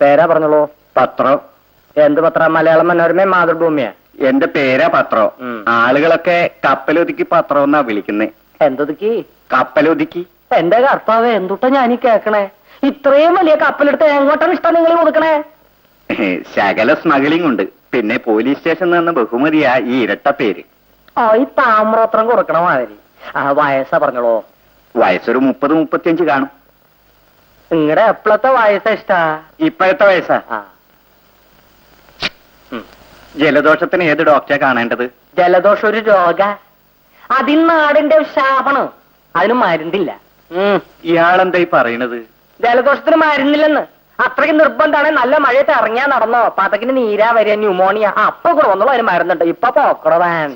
പേരാ പറഞ്ഞോളൂ. പത്രം. എന്ത് പത്രം? മലയാളം മനോരമ, മാതൃഭൂമിയാ? എന്റെ പേരാ പത്രം. ആളുകളൊക്കെ കപ്പലൊതുക്കി പത്രം എന്നാ വിളിക്കുന്നേ. എന്തൊതുക്കി? കപ്പലൊതുക്കി. എന്റെ കർത്താവ്, എന്തുട്ടാ ഞാനീ കേക്കണേ? ഇത്രയും വലിയ കപ്പലെടുത്ത് എങ്ങോട്ടാണ് ഇഷ്ടം നിങ്ങൾ കൊടുക്കണേ? ശകല സ്മഗ്ലിംഗ് ഉണ്ട്. പിന്നെ പോലീസ് സ്റ്റേഷനിൽ നിന്ന് ബഹുമതിയാ ഈ ഇരട്ട പേര്. ഈ താമ്രോത്രം കൊടുക്കണ മാതിരി. വയസ്സാ പറഞ്ഞോളൂ. വയസ്സൊരു 30-35 കാണും. നിങ്ങളുടെ എപ്പോഴത്തെ വയസ്സാ ഇഷ്ടാ? ഇപ്പോഴത്തെ വയസ്സാ. ജലദോഷത്തിന് ഏത് ഡോക്ടറെ കാണേണ്ടത്? ജലദോഷം ഒരു രോഗ, അതിൽ നാടിന്റെ ശാപണം. അതിന് മരുന്നില്ല. ഇയാളെന്തായി പറയണത്? ജലദോഷത്തിന് മരുന്നില്ലെന്ന്. അത്രയ്ക്ക് നിർബന്ധമാണ്. നല്ല മഴയത്ത് ഇറങ്ങിയാ നടന്നോ, പതക്കിന് നീരാ വരിക, ന്യൂമോണിയ. അപ്പൊ കൂടെ വന്നോളൂ, അതിന് മരുന്നുണ്ട്. ഇപ്പൊ പോക്കടോ വാൻ.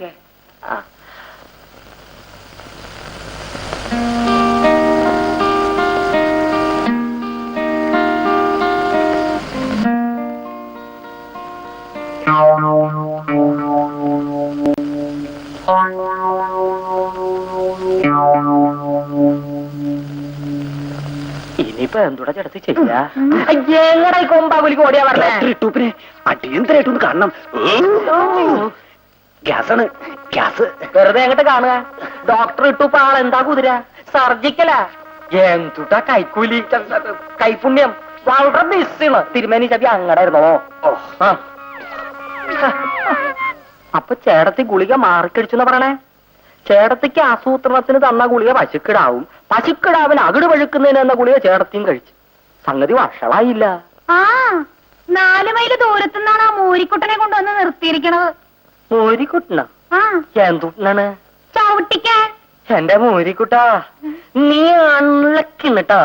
ഇനിയിപ്പോ എന്തുടെ ചേട്ടത്തി ചെയ്യാ? കൊമ്പാകുലിക്ക് ഓടിയാ പറഞ്ഞേ. അടിയന്തരായിട്ടൊന്ന് കാണണം. ഗ്യാസാണ്, ഗ്യാസ്. വെറുതെ എങ്ങോട്ട് കാണുക? ഡോക്ടർ ഇട്ടുപ്പ ആളെന്താ കുതിര? സർജിക്കലാ. എന്തുട്ടാ കൈക്കൂലി, കൈപുണ്യം. വളരെ ബിസിണ്. തിരുമേനി ചവി അങ്ങടായിരുന്നോ? അപ്പൊ ചേട്ടത്തി ഗുളിക മാറിക്കഴിച്ചെന്ന് പറയണേ? ചേട്ടത്തിക്ക് ആസൂത്രണത്തിന് തന്ന ഗുളിക പശുക്കിടാവും, പശുക്കിടാവിന് അകിട് പഴുക്കുന്നതിന് എന്ന ഗുളിക ചേട്ടത്തിയും കഴിച്ചു. സംഗതി വഷളായില്ല. 4 മൈല് ദൂരത്തുനിന്നാണ് ആ മൂരിക്കുട്ടനെ കൊണ്ടുവന്ന് നിർത്തിയിരിക്കണത്. മൂരിക്കുട്ടനാ? എന്തുട്ടനാണ്? ചവിട്ടിക്കാൻ. എന്റെ മൂരിക്കുട്ടാ, നീ അൺലക്കിന്നിട്ടോ.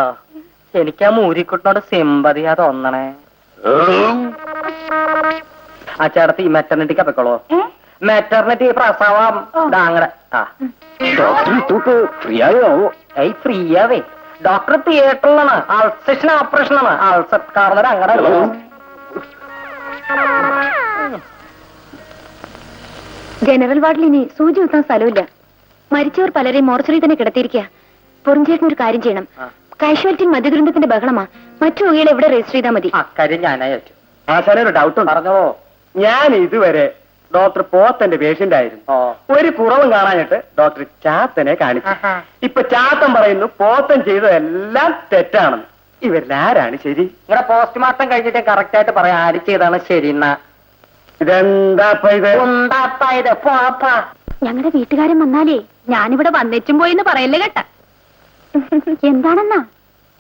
എനിക്ക് ആ മൂരിക്കുട്ടനോട് സിമ്പതിയാ തോന്നണേ. ആ ചേട്ടത്തി മെറ്റർണിറ്റിക്ക് പൊയ്ക്കോളൂ. മെറ്റർണിറ്റി പ്രസവം അങ്ങടെ. ഫ്രീ ആവേ. ഡോക്ടർ തിയേറ്ററിലാണ്. അൾസേഷൻ ഓപ്പറേഷനാണ്. അൾസർ കാർന്നര അങ്ങടെ. ജനറൽ വാർഡിൽ ഇനി സൂചി കുത്താൻ സ്ഥലമില്ല. മരിച്ചവർ പലരെയും മോർച്ചറി തന്നെ കിടത്തിയിരിക്കുക. പൊറിഞ്ചേട്ടനൊരു കാര്യം ചെയ്യണം. കാഷ്വാലിറ്റി മദ്യദുരന്തത്തിന്റെ ബഹളമാ. മറ്റു വകയിൽ എവിടെ രജിസ്റ്റർ ചെയ്താൽ മതി. അക്കാര്യം ഞാനായിട്ടു. ഒരു ഡൗട്ട് പറഞ്ഞോ. ഞാൻ ഇതുവരെ ഡോക്ടർ പോത്തന്റെ പേഷ്യന്റ് ആയിരുന്നു. ഒരു കുറവും കാണാനിട്ട് ഡോക്ടർ ചാത്തനെ കാണിച്ചു. ഇപ്പൊ ചാത്തൻ പറയുന്നു പോത്തൻ ചെയ്തതെല്ലാം തെറ്റാണെന്ന്. ഇവരിലാരാണ് ശരി? നിങ്ങളുടെ പോസ്റ്റ്മോർട്ടം കഴിഞ്ഞിട്ട് കറക്റ്റ് ആയിട്ട് പറയാം ആര് ചെയ്താണ് ശരി. ഇതെന്താ ഇത്? ഞങ്ങളുടെ വീട്ടുകാരൻ വന്നാലേ ഞാനിവിടെ വന്നേച്ചും പോയിന്ന് പറയല്ലേ കേട്ട. എന്താണെന്നാ,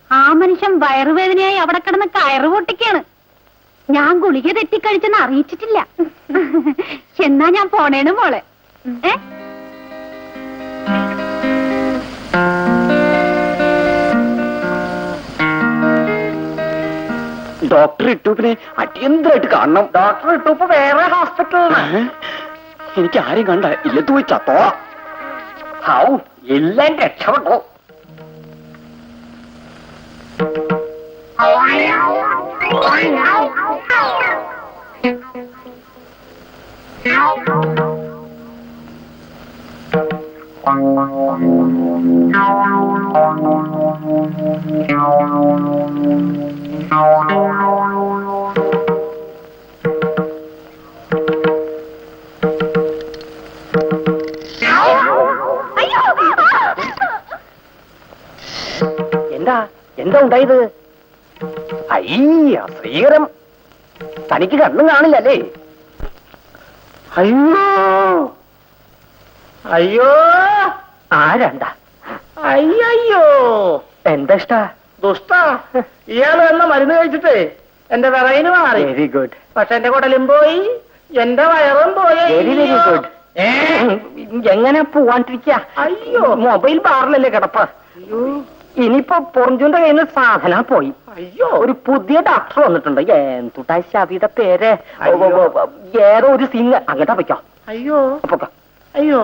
ആ മനുഷ്യൻ വയറുവേദനയായി അവിടെ കിടന്ന് കയറ് പൊട്ടിക്കാണ്. ഞാൻ ഗുളിക തെറ്റിക്കഴിച്ചെന്ന് അറിയിച്ചിട്ടില്ല. എന്നാ ഞാൻ പോണേണ് മോളെ. ഡോക്ടർ ഇട്ടൂപ്പിനെ അടിയന്തരായിട്ട് കാണണം. ഡോക്ടർ ഇട്ടൂപ്പ് വേറെ ഹോസ്പിറ്റലാണ്. എനിക്ക് ആരും കണ്ട ഇല്ലത്ത് പോയി ചത്തോ. എല്ലാം രക്ഷപ്പെട്ടോ. എന്താ ഉണ്ടായത്? ശ്രീകരം, തനിക്ക് കണ്ണും കാണില്ലല്ലേ? അയ്യോ അയ്യോ. ആരണ്ട? അയ്യോ. എന്താ ഇഷ്ടാ? ദുഷ്ട. ഇയാള് എന്ന മരുന്ന് കഴിച്ചിട്ടേ എന്റെ വിറയിന് മാറി. Very good. പക്ഷെ എന്റെ കുടലും പോയി, എന്റെ വയറും പോയി. Very very good. എങ്ങനെ പോവാണ്ടിരിക്ക? അയ്യോ, മൊബൈൽ ബാറിലല്ലേ കിടപ്പ. അയ്യോ, ഇനിയിപ്പോ പൊറഞ്ചുന്റെ കയ്യിൽ നിന്ന് സാധനം പോയി. അയ്യോ, ഒരു പുതിയ ഡോക്ടർ വന്നിട്ടുണ്ട്. എന്തുട്ടാ ശവിയുടെ പേര്? ഏതോ ഒരു സിംഗ്. അങ്ങോട്ടാ പൊയ്ക്കോ. അയ്യോ പൊക്കോ. അയ്യോ.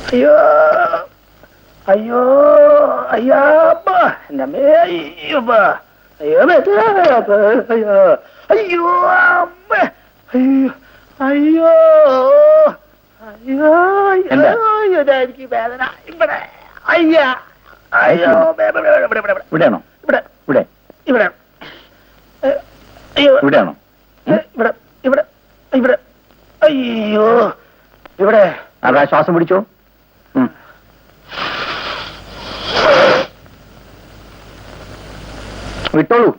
അയ്യോ അയ്യോ അയ്യാപ്പ എന്റെ അമ്മേ അയ്യപ്പ അയ്യോ അയ്യോ അയ്യോ അമ്മ അയ്യോ അയ്യോ അയ്യോ എന്താ? അയ്യോ ഇതായിരിക്കും വേദന ഇവിടെ അയ്യ അയ്യോ ഇവിടെയാണോ? ഇവിടെ ഇവിടെ ഇവിടെ അയ്യോ ഇവിടെയാണോ? ഇവിടെ ഇവിടെ ഇവിടെ അയ്യോ ഇവിടെ അതാ ശ്വാസം പിടിച്ചോ. വിട്ടോളൂ.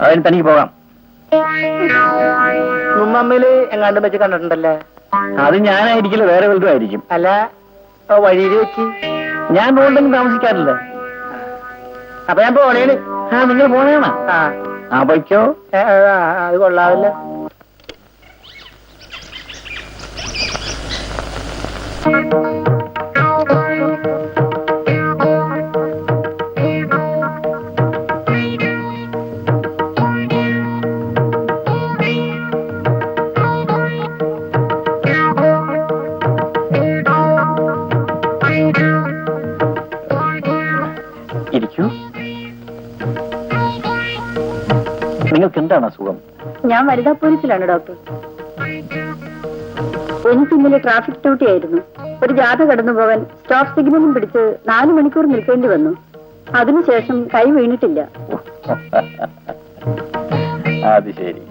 അതിന് തനിക്ക് പോകാം. ഉമ്മമ്മയില് എങ്ങാണ്ടും വെച്ച് കണ്ടിട്ടുണ്ടല്ലേ? അത് ഞാനായിരിക്കില്ല, വേറെ വലുതും ആയിരിക്കും. അല്ല വഴിയിൽ വെച്ച് ഞാൻ റോഡിലെങ്കിലും താമസിക്കാറില്ല. അപ്പൊ ഞാൻ പോണേന്. നിങ്ങൾ പോണേണ? ആ പോയിക്കോ. അത് കൊള്ളാവില്ല. ഇരിക്കൂ. നിങ്ങൾക്ക് എന്താണ് അസുഖം? ഞാൻ വനിതാ പോലീസിലാണ് ഡോക്ടർ. എനിക്ക് ഇന്നലെ ട്രാഫിക് ഡ്യൂട്ടി ആയിരുന്നു. ഒരു ജാഥ കടന്നു പോകാൻ സ്റ്റോപ്പ് സിഗ്നലും പിടിച്ച് 4 മണിക്കൂർ നിൽക്കേണ്ടി വന്നു. അതിനുശേഷം കൈ വീണിട്ടില്ല. അത് ശരി.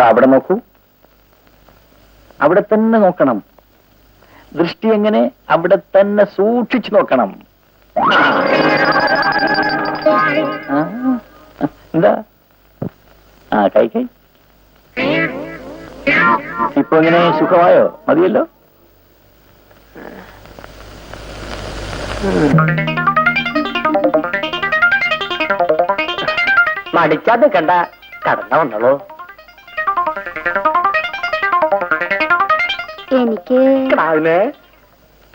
അവിടെ നോക്കൂ. അവിടെ തന്നെ നോക്കണം. ദൃഷ്ടി എങ്ങനെ? അവിടെ തന്നെ സൂക്ഷിച്ചു നോക്കണം. എന്താ? കൈ കൈ ഇപ്പൊ ഇങ്ങനെ സുഖമായോ? മതിയല്ലോ. മടിക്കാതെ കണ്ട കടന്ന വന്നോളൂ. എനിക്ക്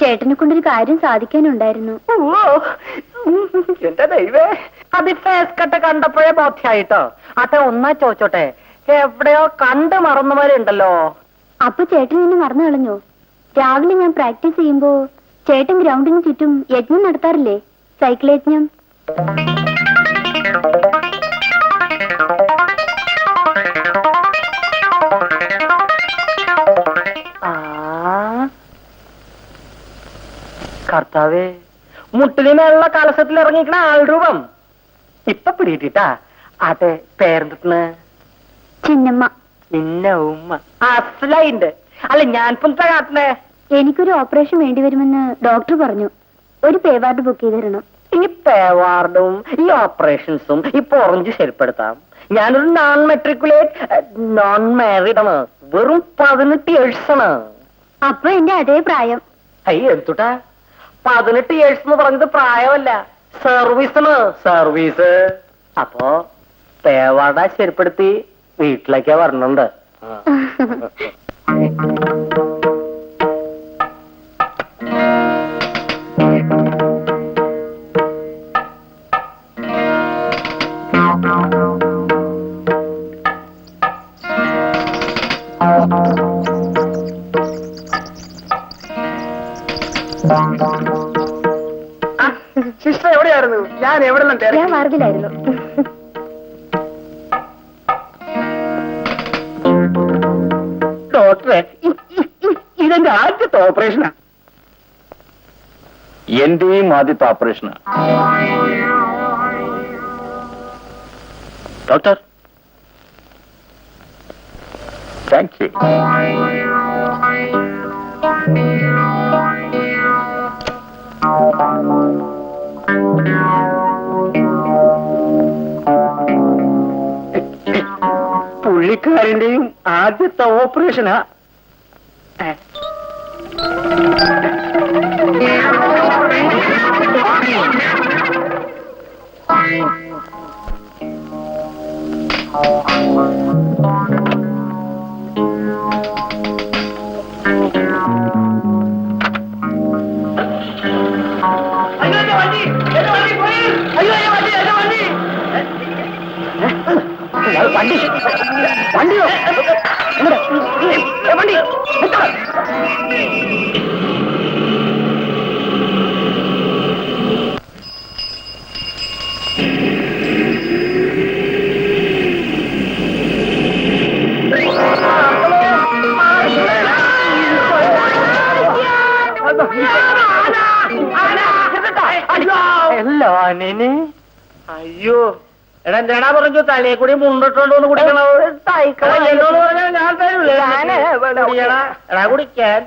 ചേട്ടനെ കൊണ്ടൊരു കാര്യം സാധിക്കാനുണ്ടായിരുന്നു. എന്റെ ദൈവേ, അത് ഫേസ് കട്ട് കണ്ടപ്പോഴേ ബോധ്യായിട്ടോ. അതെ, ഒന്നാ ചോദിച്ചോട്ടെ, എവിടെയോ കണ്ട് മറന്നുവരുണ്ടല്ലോ. അപ്പൊ ചേട്ടൻ എന്നെ മറന്നു കളഞ്ഞോ? രാവിലെ ഞാൻ പ്രാക്ടീസ് ചെയ്യുമ്പോ ചേട്ടൻ ഗ്രൗണ്ടിന് ചുറ്റും യജ്ഞം നടത്താറില്ലേ? സൈക്കിൾ യജ്ഞം. കർത്താവേ, മുട്ടിലിനുള്ള കലശത്തിൽ ഇറങ്ങിക്കണ ആൾ രൂപം ഇപ്പൊ പിടിയിട്ടാ. അതെ, പേരെന്തിട്ട്? ചിന്നമ്മ. ഇന്ന ഉമ്മ അസലുണ്ട്. അല്ല, ഞാൻ പുറത്തെ കാട്ടണേ. എനിക്കൊരു ഓപ്പറേഷൻ വേണ്ടി വരുമെന്ന് ഡോക്ടർ പറഞ്ഞു. ഒരു പേ വാർഡ് ബുക്ക് ചെയ്ത് തരണം. ഈ പേ വാർഡും ഈ ഓപ്പറേഷൻസും ഇപ്പൊ ഓറഞ്ച് ശരിപ്പെടുത്താം. ഞാനൊരു നോൺ മാരീഡ് ആണ്. വെറും 18 years ആണ്. അപ്പൊ എന്റെ അതേ പ്രായം. അയ്യ എടുത്തുട്ടാ, 18 years എന്ന് പറഞ്ഞത് പ്രായമല്ല, സർവീസാണ്, സർവീസ്. അപ്പോ പേവാട ശരിപ്പെടുത്തി വീട്ടിലേക്കാ വരണുണ്ട്. സിസ്റ്റർ എവിടെയായിരുന്നു? ഞാൻ എവിടെല്ലാം ഞാൻ വാർഡിലായിരുന്നു. ഡോക്ടറെ, ഇതെന്റെ ആദ്യത്തെ ഓപ്പറേഷനാ. എന്റെയും ആദ്യത്തെ ഓപ്പറേഷനാ. Doctor, thank you. പുള്ളിക്കാരന്റെയും ആദ്യത്തെ ഓപ്പറേഷനാ. വണ്ടി വണ്ടിയോ വണ്ടി അയ്യോ എടാ എന്താടാ പറഞ്ഞു തലയെ കൂടി മുണ്ടിട്ടോണ്ട് ഒന്ന് കുടിക്കണത് എന്നോട് പറഞ്ഞാൽ ഞാൻ തരൂലേ എടാ കുടിക്കാൻ